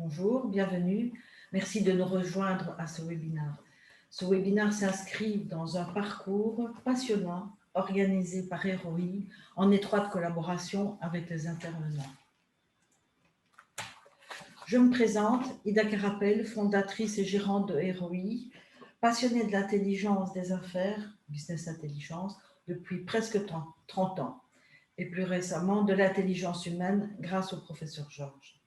Bonjour, bienvenue. Merci de nous rejoindre à ce webinaire. Ce webinaire s'inscrit dans un parcours passionnant organisé par ROI en étroite collaboration avec les intervenants. Je me présente, Ida Carapel, fondatrice et gérante de ROI, passionnée de l'intelligence des affaires, business intelligence, depuis presque 30 ans, et plus récemment de l'intelligence humaine grâce au professeur Georges.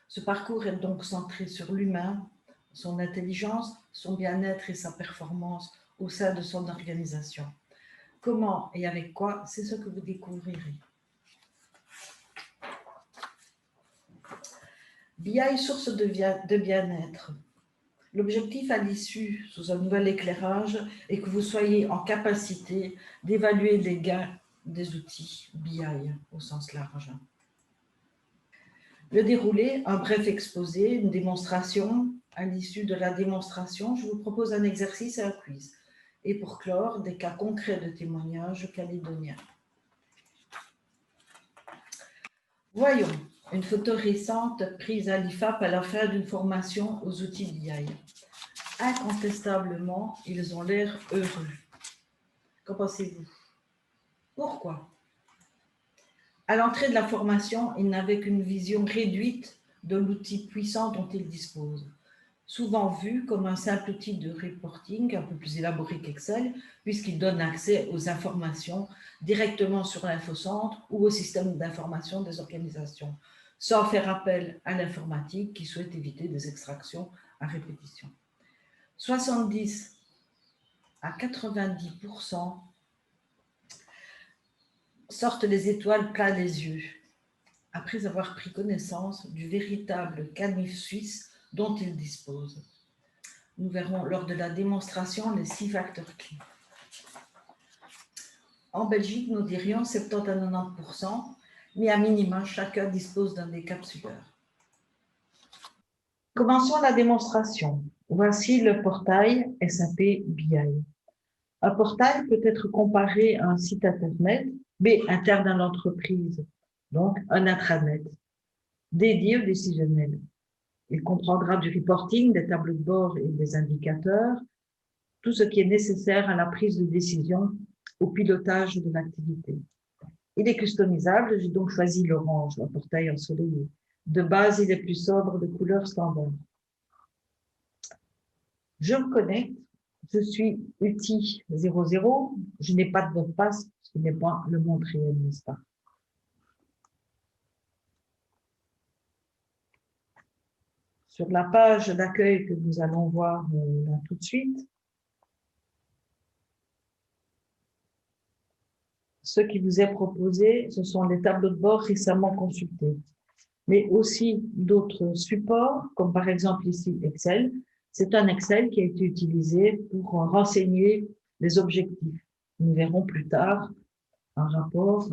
Ce parcours est donc centré sur l'humain, son intelligence, son bien-être et sa performance au sein de son organisation. Comment et avec quoi, c'est ce que vous découvrirez. BI, source de bien-être. L'objectif à l'issue, sous un nouvel éclairage, est que vous soyez en capacité d'évaluer les gains des outils BI au sens large. Le déroulé, un bref exposé, une démonstration. À l'issue de la démonstration, je vous propose un exercice et un quiz. Et pour clore, des cas concrets de témoignages calédoniens. Voyons, une photo récente prise à l'IFAP à la fin d'une formation aux outils BI. Incontestablement, ils ont l'air heureux. Qu'en pensez-vous? Pourquoi? À l'entrée de la formation, ils n'avaient qu'une vision réduite de l'outil puissant dont ils disposent. Souvent vu comme un simple outil de reporting, un peu plus élaboré qu'Excel, puisqu'il donne accès aux informations directement sur l'infocentre ou au système d'information des organisations, sans faire appel à l'informatique qui souhaite éviter des extractions à répétition. 70 à 90% sortent les étoiles plein les yeux, après avoir pris connaissance du véritable canif suisse dont ils disposent. Nous verrons lors de la démonstration les 6 facteurs clés. En Belgique, nous dirions 70 à 90%, mais à minima, chacun dispose d'un décapsuleur. Commençons la démonstration. Voici le portail SAP BI. Un portail peut être comparé à un site internet, mais interne à l'entreprise, donc un intranet, dédié aux décisionnels. Il comprendra du reporting, des tableaux de bord et des indicateurs, tout ce qui est nécessaire à la prise de décision, au pilotage de l'activité. Il est customisable, j'ai donc choisi l'orange, un portail ensoleillé. De base, il est plus sobre de couleur standard. Je me connecte, je suis UTI 00, je n'ai pas de mot de passe, ce n'est pas le monde réel, n'est-ce pas? Sur la page d'accueil que nous allons voir là tout de suite, ce qui vous est proposé, ce sont les tableaux de bord récemment consultés, mais aussi d'autres supports, comme par exemple ici Excel. C'est un Excel qui a été utilisé pour renseigner les objectifs. Nous verrons plus tard un rapport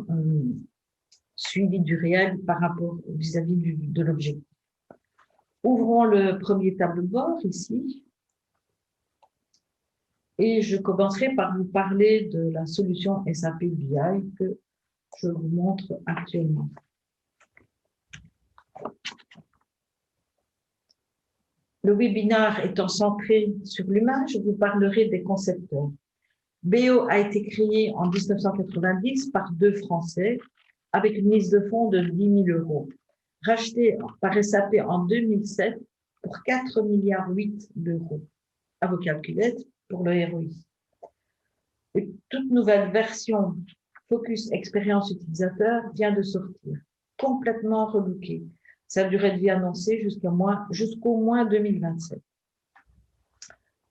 suivi du réel par rapport vis-à-vis de l'objectif. Ouvrons le premier tableau de bord ici. Et je commencerai par vous parler de la solution SAP BI que je vous montre actuellement. Le webinaire étant centré sur l'humain, je vous parlerai des concepteurs. BO a été créé en 1990 par 2 Français avec une mise de fonds de 10 000 €, racheté par SAP en 2007 pour 4,8 milliards d'euros. À vos calculettes pour le ROI. Une toute nouvelle version Focus Expérience Utilisateur vient de sortir, complètement relookée. Sa durée de vie annoncée jusqu'au moins 2027.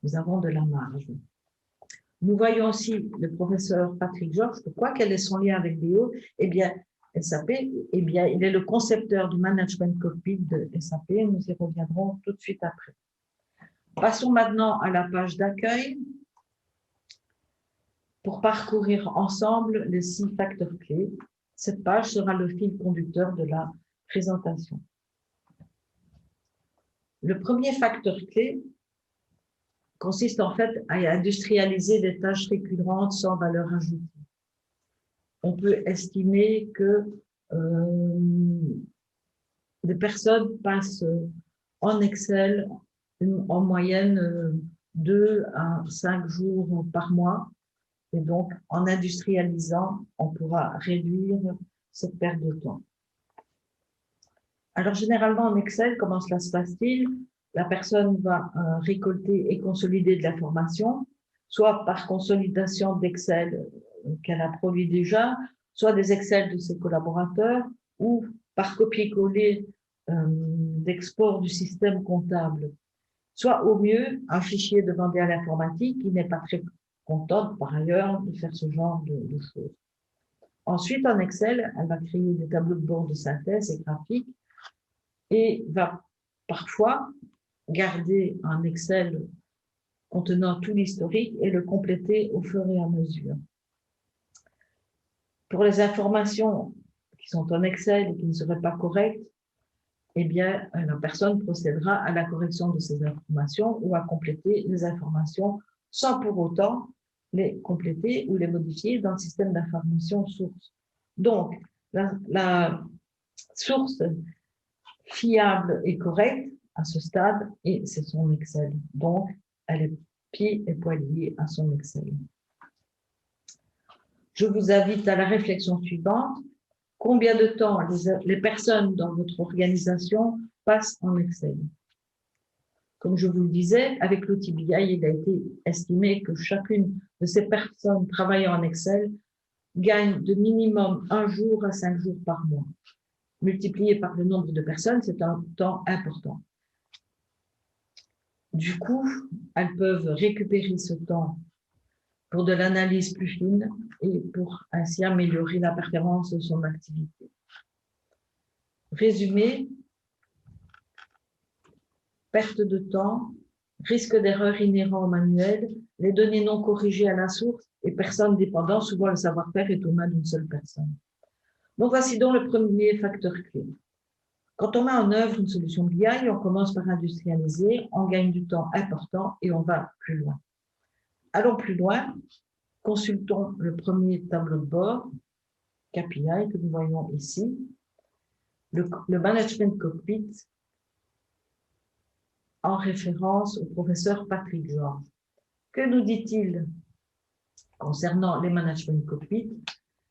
Nous avons de la marge. Nous voyons aussi le professeur Patrick Georges. Pourquoi? Quel est son lien avec BO? Eh bien, SAP, eh bien, il est le concepteur du management cockpit de SAP. Nous y reviendrons tout de suite après. Passons maintenant à la page d'accueil pour parcourir ensemble les 6 facteurs clés. Cette page sera le fil conducteur de la présentation. Le premier facteur clé consiste en fait à industrialiser des tâches récurrentes sans valeur ajoutée. On peut estimer que les personnes passent en Excel en moyenne 2 à 5 jours par mois. Et donc, en industrialisant, on pourra réduire cette perte de temps. Alors, généralement, en Excel, comment cela se passe-t-il? La personne va récolter et consolider de l'information, soit par consolidation d'Excel qu'elle a produit déjà, soit des Excel de ses collaborateurs, ou par copier-coller d'export du système comptable. Soit au mieux, un fichier demandé à l'informatique qui n'est pas très contente par ailleurs de faire ce genre de choses. Ensuite, en Excel, elle va créer des tableaux de bord de synthèse et graphiques et va parfois garder un Excel contenant tout l'historique et le compléter au fur et à mesure. Pour les informations qui sont en Excel et qui ne seraient pas correctes, eh bien, la personne procédera à la correction de ces informations ou à compléter les informations sans pour autant les compléter ou les modifier dans le système d'information source. Donc, la source fiable et correcte à ce stade, et c'est son Excel. Donc, elle est pied et poings liés à son Excel. Je vous invite à la réflexion suivante. Combien de temps les personnes dans votre organisation passent en Excel? Comme je vous le disais, avec l'outil BI, il a été estimé que chacune de ces personnes travaillant en Excel gagne de minimum 1 jour à 5 jours par mois. Multiplié par le nombre de personnes, c'est un temps important. Du coup, elles peuvent récupérer ce temps pour de l'analyse plus fine et pour ainsi améliorer la performance de son activité. Résumé, perte de temps, risque d'erreur inhérent au manuel, les données non corrigées à la source et personnes dépendantes, souvent le savoir-faire est aux mains d'une seule personne. Donc voici donc le premier facteur clé. Quand on met en œuvre une solution BI, on commence par industrialiser, on gagne du temps important et on va plus loin. Allons plus loin, consultons le premier tableau de bord, KPI, que nous voyons ici, le Management Cockpit, en référence au professeur Patrick Georges. Que nous dit-il concernant les Management Cockpit?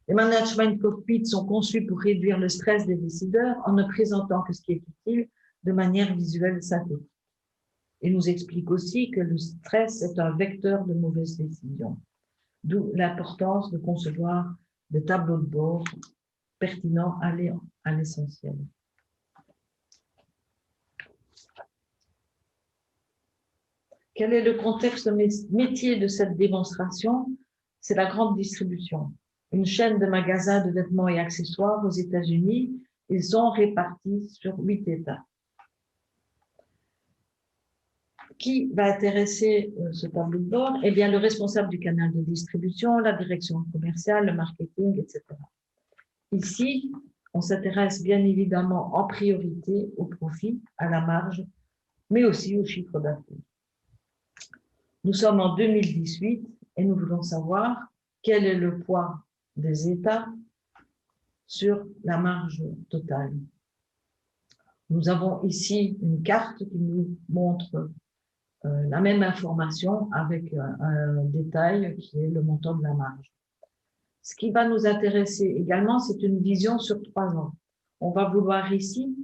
Les Management Cockpit sont conçus pour réduire le stress des décideurs en ne présentant que ce qui est utile de manière visuelle synthétique. Il nous explique aussi que le stress est un vecteur de mauvaises décisions, d'où l'importance de concevoir des tableaux de bord pertinents à l'essentiel. Quel est le contexte métier de cette démonstration? C'est la grande distribution. Une chaîne de magasins de vêtements et accessoires aux États-Unis. Ils sont répartis sur 8 États. Qui va intéresser ce tableau de bord? Eh bien, le responsable du canal de distribution, la direction commerciale, le marketing, etc. Ici, on s'intéresse bien évidemment en priorité au profit, à la marge, mais aussi au chiffre d'affaires. Nous sommes en 2018 et nous voulons savoir quel est le poids des États sur la marge totale. Nous avons ici une carte qui nous montre la même information avec un détail qui est le montant de la marge. Ce qui va nous intéresser également, c'est une vision sur 3 ans. On va vouloir ici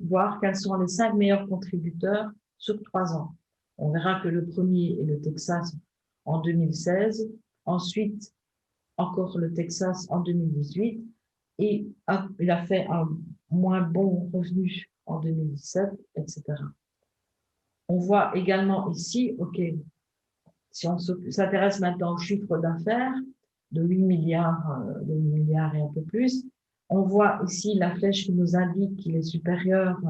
voir quels sont les 5 meilleurs contributeurs sur 3 ans. On verra que le premier est le Texas en 2016, ensuite encore le Texas en 2018, et il a fait un moins bon revenu en 2017, etc. On voit également ici, OK, si on s'intéresse maintenant au chiffre d'affaires de 8 milliards et un peu plus, on voit ici la flèche qui nous indique qu'il est supérieur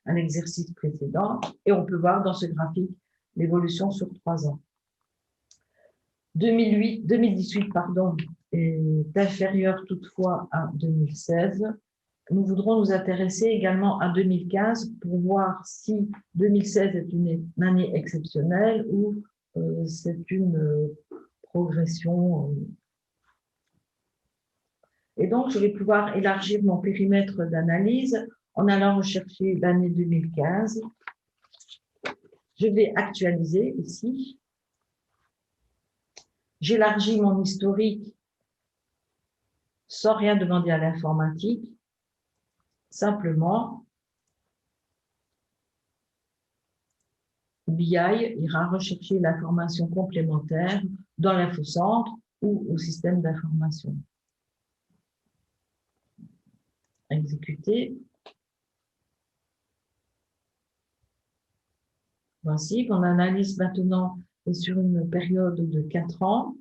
à l'exercice précédent, et on peut voir dans ce graphique l'évolution sur 3 ans. 2018 est inférieur toutefois à 2016. Nous voudrons nous intéresser également à 2015 pour voir si 2016 est une année exceptionnelle ou c'est une progression. Et donc, je vais pouvoir élargir mon périmètre d'analyse en allant rechercher l'année 2015. Je vais actualiser ici. J'élargis mon historique sans rien demander à l'informatique. Simplement, BI ira rechercher l'information complémentaire dans l'infocentre ou au système d'information. Exécuter. Voici, mon analyse maintenant est sur une période de 4 ans.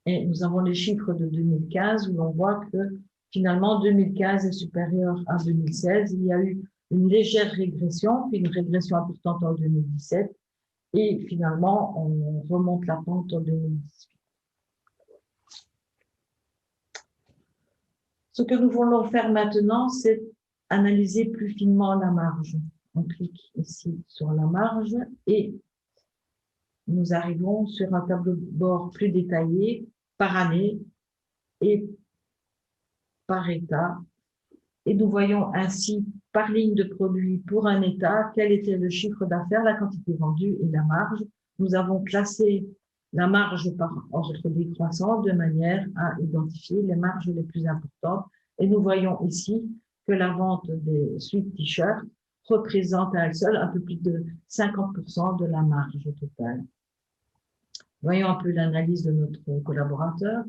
Et nous avons les chiffres de 2015 où l'on voit que finalement 2015 est supérieur à 2016. Il y a eu une légère régression, puis une régression importante en 2017. Et finalement, on remonte la pente en 2018. Ce que nous voulons faire maintenant, c'est analyser plus finement la marge. On clique ici sur la marge et nous arrivons sur un tableau de bord plus détaillé par année et par état. Et nous voyons ainsi par ligne de produit pour un état quel était le chiffre d'affaires, la quantité vendue et la marge. Nous avons classé la marge par ordre décroissant de manière à identifier les marges les plus importantes. Et nous voyons ici que la vente des suites t-shirts représente à elle seule un peu plus de 50% de la marge totale. Voyons un peu l'analyse de notre collaborateur.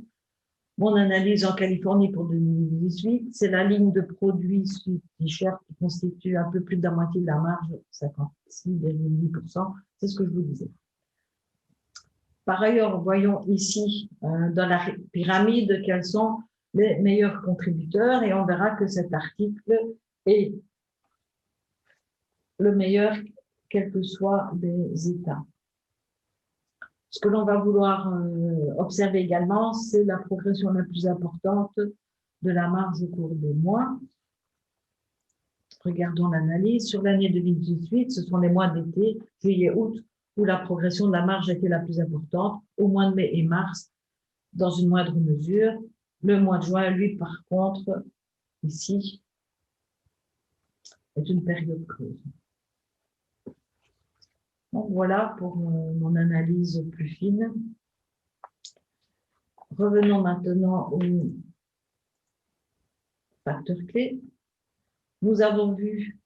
Mon analyse en Californie pour 2018, c'est la ligne de produits suite t-shirt qui constitue un peu plus de la moitié de la marge, 56,10%, c'est ce que je vous disais. Par ailleurs, voyons ici dans la pyramide quels sont les meilleurs contributeurs et on verra que cet article est le meilleur quels que soient les états. Ce que l'on va vouloir observer également, c'est la progression la plus importante de la marge au cours des mois. Regardons l'analyse. Sur l'année 2018, ce sont les mois d'été, juillet, août, où la progression de la marge était la plus importante, au mois de mai et mars, dans une moindre mesure. Le mois de juin, lui, par contre, ici, est une période creuse. Donc voilà pour mon analyse plus fine. Revenons maintenant aux facteurs clés. Nous avons vu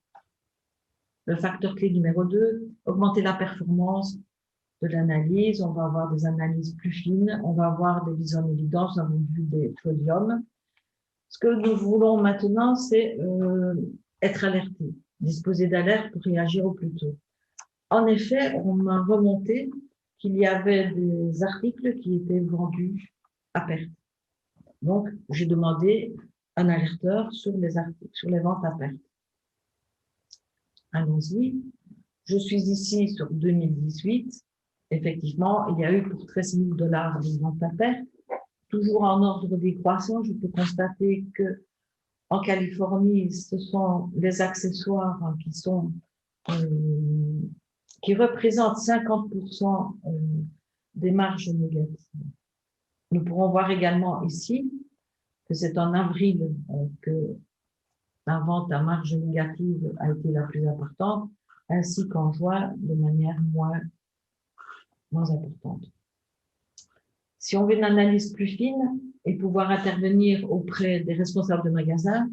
le facteur clé numéro 2, augmenter la performance de l'analyse. On va avoir des analyses plus fines, on va avoir des mises en évidence, nous avons vu des podiums. Ce que nous voulons maintenant, c'est être alerté, disposer d'alerte pour réagir au plus tôt. En effet, on m'a remonté qu'il y avait des articles qui étaient vendus à perte. Donc, j'ai demandé un alerteur sur les articles, sur les ventes à perte. Allons-y. Je suis ici sur 2018. Effectivement, il y a eu pour 13 000 $ de ventes à perte. Toujours en ordre décroissant, je peux constater que en Californie, ce sont les accessoires qui représentent 50% des marges négatives. Nous pourrons voir également ici que c'est en avril que la vente à marge négative a été la plus importante, ainsi qu'en juin de manière moins importante. Si on veut une analyse plus fine et pouvoir intervenir auprès des responsables de magasins,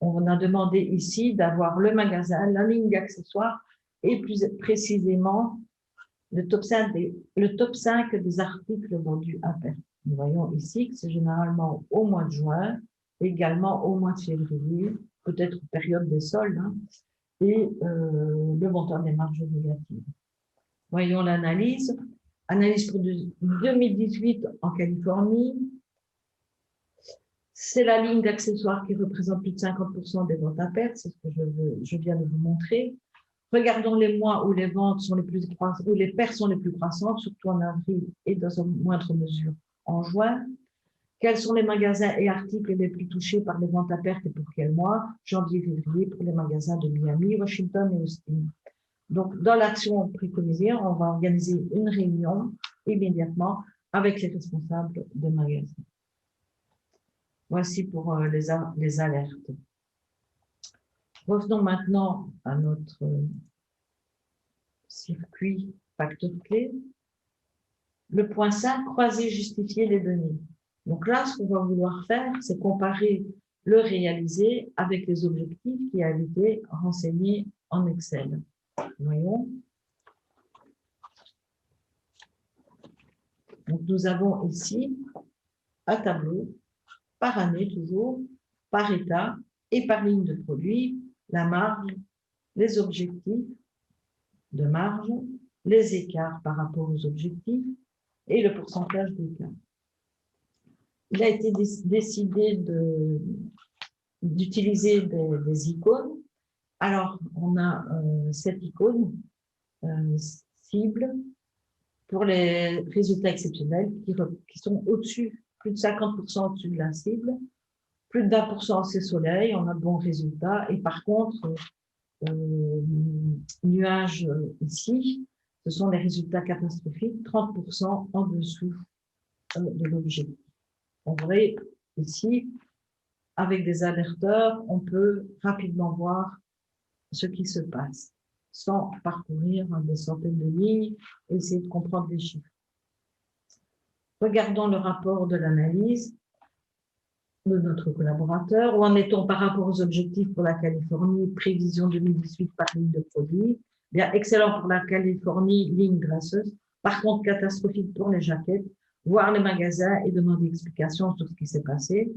on a demandé ici d'avoir le magasin, la ligne d'accessoires et plus précisément le top 5 des articles vendus à perte. Nous voyons ici que c'est généralement au mois de juin, également au mois de février, peut-être période des soldes, et le montant des marges négatives. Voyons l'analyse. Analyse pour 2018 en Californie. C'est la ligne d'accessoires qui représente plus de 50% des ventes à perte, c'est ce que je viens de vous montrer. Regardons les mois où les ventes sont les plus croissantes, où les pertes sont les plus croissantes, surtout en avril et dans une moindre mesure en juin. Quels sont les magasins et articles les plus touchés par les ventes à perte et pour quel mois? Janvier, février pour les magasins de Miami, Washington et Austin. Donc, dans l'action préconisée, on va organiser une réunion immédiatement avec les responsables de magasins. Voici pour les alertes. Revenons maintenant à notre circuit facteur clé. Le point 5, croiser, justifier les données. Donc là, ce qu'on va vouloir faire, c'est comparer le réalisé avec les objectifs qui avaient été renseignés en Excel. Voyons. Donc, nous avons ici un tableau par année toujours, par état et par ligne de produit, la marge, les objectifs de marge, les écarts par rapport aux objectifs et le pourcentage d'écart. Il a été décidé d'utiliser des icônes. Alors, on a cette icône cible pour les résultats exceptionnels qui sont au-dessus, plus de 50% au-dessus de la cible, plus de 20% c'est soleil, on a de bons résultats. Et par contre, nuages ici, ce sont les résultats catastrophiques, 30% en dessous de l'objectif. On voit ici, avec des alerteurs, on peut rapidement voir ce qui se passe, sans parcourir des centaines de lignes et essayer de comprendre les chiffres. Regardons le rapport de l'analyse de notre collaborateur. Où en est-on par rapport aux objectifs pour la Californie, prévision 2018 par ligne de produit? Bien, excellent pour la Californie, ligne graisseuse. Par contre, catastrophique pour les jaquettes. Voir les magasins et demander explication sur ce qui s'est passé.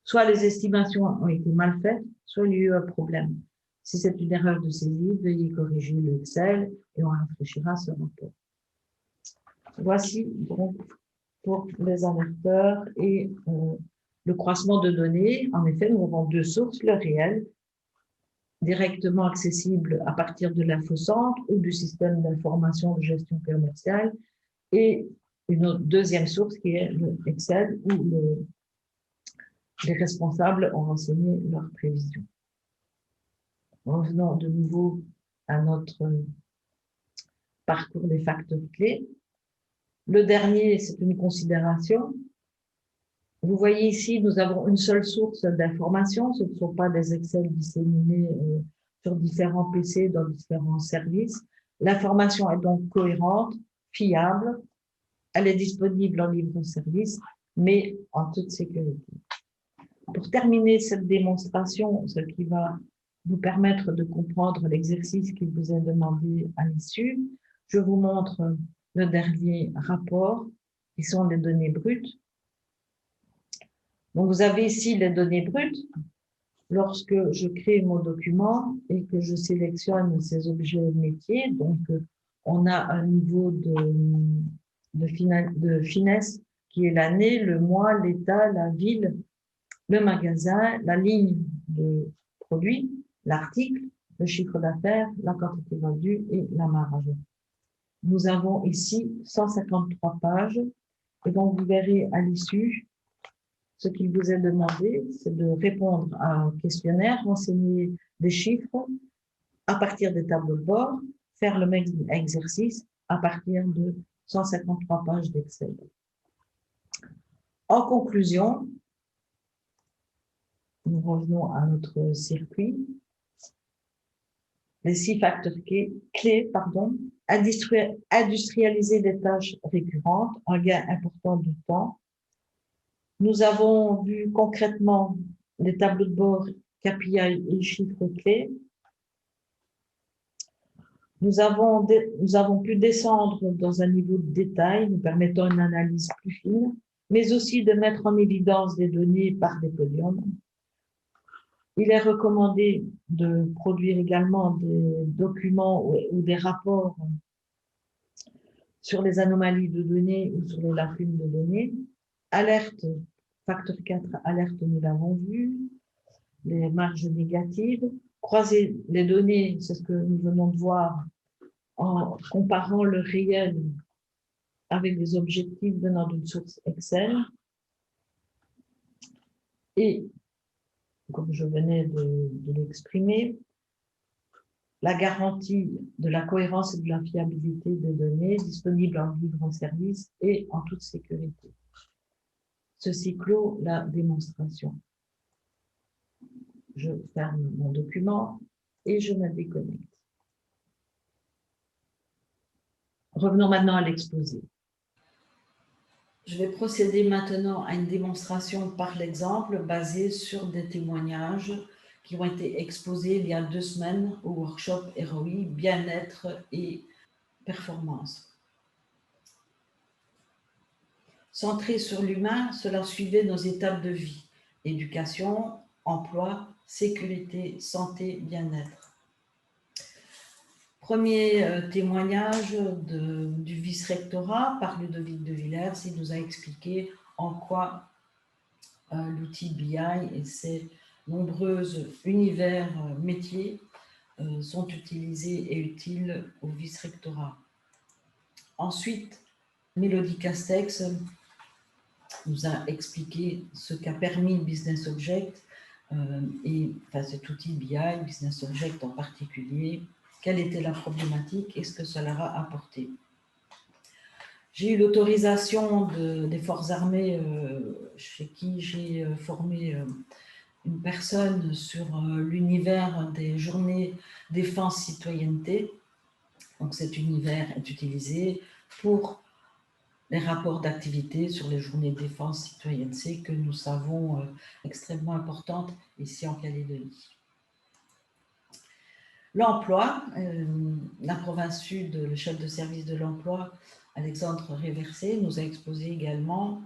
Soit les estimations ont été mal faites, soit il y a eu un problème. Si c'est une erreur de saisie, veuillez corriger le Excel et on réfléchira à ce rapport. Voici donc pour les alerteurs et le croisement de données. En effet, nous avons deux sources, le réel, directement accessible à partir de l'infocentre ou du système d'information de gestion commerciale, et une autre, deuxième source qui est le Excel où les responsables ont renseigné leurs prévisions. Revenons de nouveau à notre parcours des facteurs clés. Le dernier, c'est une considération. Vous voyez ici, nous avons une seule source d'information. Ce ne sont pas des Excel disséminés sur différents PC dans différents services. L'information est donc cohérente, fiable. Elle est disponible en libre-service, mais en toute sécurité. Pour terminer cette démonstration, ce qui va vous permettre de comprendre l'exercice qui vous est demandé à l'issue, je vous montre le dernier rapport, qui sont les données brutes. Donc, vous avez ici les données brutes. Lorsque je crée mon document et que je sélectionne ces objets métiers, donc on a un niveau de finesse qui est l'année, le mois, l'état, la ville, le magasin, la ligne de produit, l'article, le chiffre d'affaires, la quantité vendue et la marge. Nous avons ici 153 pages et donc vous verrez à l'issue ce qu'il vous est demandé, c'est de répondre à un questionnaire, renseigner des chiffres à partir des tableaux de bord, faire le même exercice à partir de 153 pages d'Excel. En conclusion, nous revenons à notre circuit. Les 6 facteurs clés, industrialiser des tâches récurrentes, un gain important de temps. Nous avons vu concrètement les tableaux de bord, KPI et chiffres clés. Nous avons pu descendre dans un niveau de détail, nous permettant une analyse plus fine, mais aussi de mettre en évidence des données par des podiums. Il est recommandé de produire également des documents ou des rapports sur les anomalies de données ou sur les lacunes de données. Alerte, facteur 4, alerte, nous l'avons vu. Les marges négatives. Croiser les données, c'est ce que nous venons de voir, en comparant le réel avec des objectifs venant d'une source Excel. Et, comme je venais de l'exprimer, la garantie de la cohérence et de la fiabilité des données disponibles en libre service et en toute sécurité. Ceci clôt la démonstration. Je ferme mon document et je me déconnecte. Revenons maintenant à l'exposé. Je vais procéder maintenant à une démonstration par l'exemple basée sur des témoignages qui ont été exposés il y a 2 semaines au workshop ROI, bien-être et performance. Centré sur l'humain, cela suivait nos étapes de vie, éducation, emploi, sécurité, santé, bien-être. Premier témoignage du vice-rectorat par Ludovic de Villers. Il nous a expliqué en quoi l'outil BI et ses nombreux univers métiers sont utilisés et utiles au vice-rectorat. Ensuite, Mélodie Castex nous a expliqué ce qu'a permis Business Object cet outil BI, Business Object en particulier, quelle était la problématique et ce que cela a apporté. J'ai eu l'autorisation des forces armées chez qui j'ai formé une personne sur l'univers des journées défense-citoyenneté. Donc cet univers est utilisé pour les rapports d'activité sur les journées défense-citoyenneté que nous savons extrêmement importantes ici en Calédonie. L'emploi, la province sud, le chef de service de l'emploi, Alexandre Réversé, nous a exposé également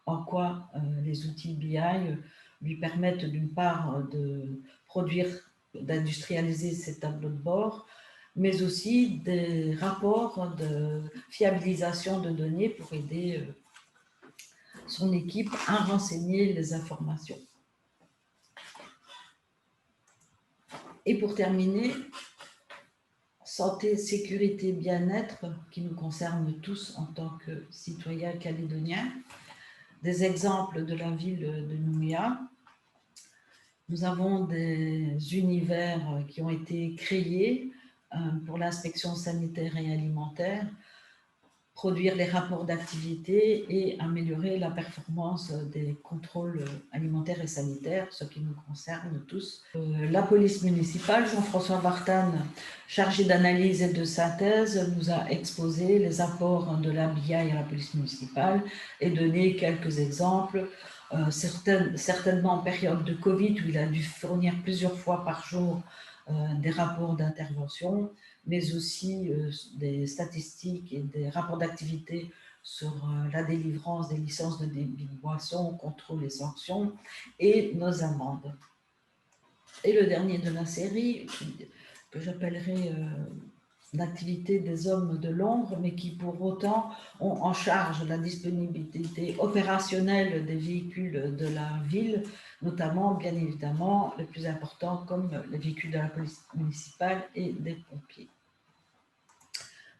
en quoi les outils BI lui permettent d'une part de produire, d'industrialiser ses tableaux de bord, mais aussi des rapports de fiabilisation de données pour aider son équipe à renseigner les informations. Et pour terminer, santé, sécurité, bien-être qui nous concerne tous en tant que citoyens calédoniens. Des exemples de la ville de Nouméa. Nous avons des univers qui ont été créés pour l'inspection sanitaire et alimentaire, produire les rapports d'activité et améliorer la performance des contrôles alimentaires et sanitaires, ce qui nous concerne tous. La police municipale, Jean-François Vartane, chargé d'analyse et de synthèse, nous a exposé les apports de la BI à la police municipale et donné quelques exemples, certainement en période de Covid où il a dû fournir plusieurs fois par jour des rapports d'intervention, mais aussi des statistiques et des rapports d'activité sur la délivrance des licences de débit de boissons, contrôle et sanctions, et nos amendes. Et le dernier de la série, que j'appellerai l'activité des hommes de l'ombre, mais qui pour autant ont en charge la disponibilité opérationnelle des véhicules de la ville, notamment, bien évidemment, les plus importants comme les véhicules de la police municipale et des pompiers.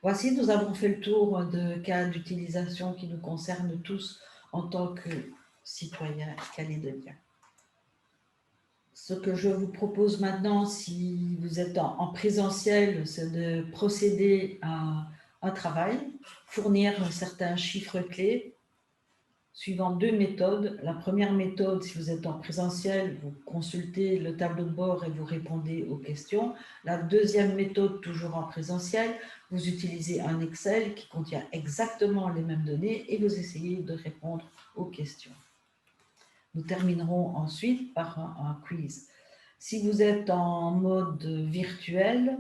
Voici, nous avons fait le tour de cas d'utilisation qui nous concernent tous en tant que citoyens calédoniens. Ce que je vous propose maintenant, si vous êtes en présentiel, c'est de procéder à un travail, fournir certains chiffres clés, suivant 2 méthodes. La première méthode, si vous êtes en présentiel, vous consultez le tableau de bord et vous répondez aux questions. La deuxième méthode, toujours en présentiel, vous utilisez un Excel qui contient exactement les mêmes données et vous essayez de répondre aux questions. Nous terminerons ensuite par un quiz. Si vous êtes en mode virtuel,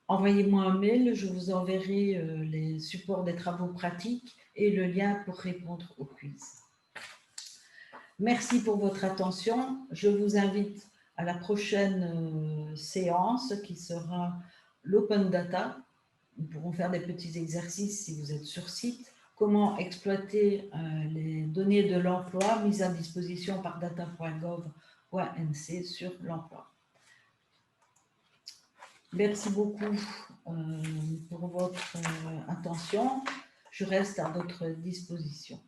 envoyez-moi un mail, je vous enverrai les supports des travaux pratiques et le lien pour répondre au quiz. Merci pour votre attention. Je vous invite à la prochaine séance qui sera l'Open Data. Nous pourrons faire des petits exercices si vous êtes sur site. Comment exploiter les données de l'emploi mises à disposition par data.gov.nc sur l'emploi. Merci beaucoup pour votre attention. Je reste à votre disposition.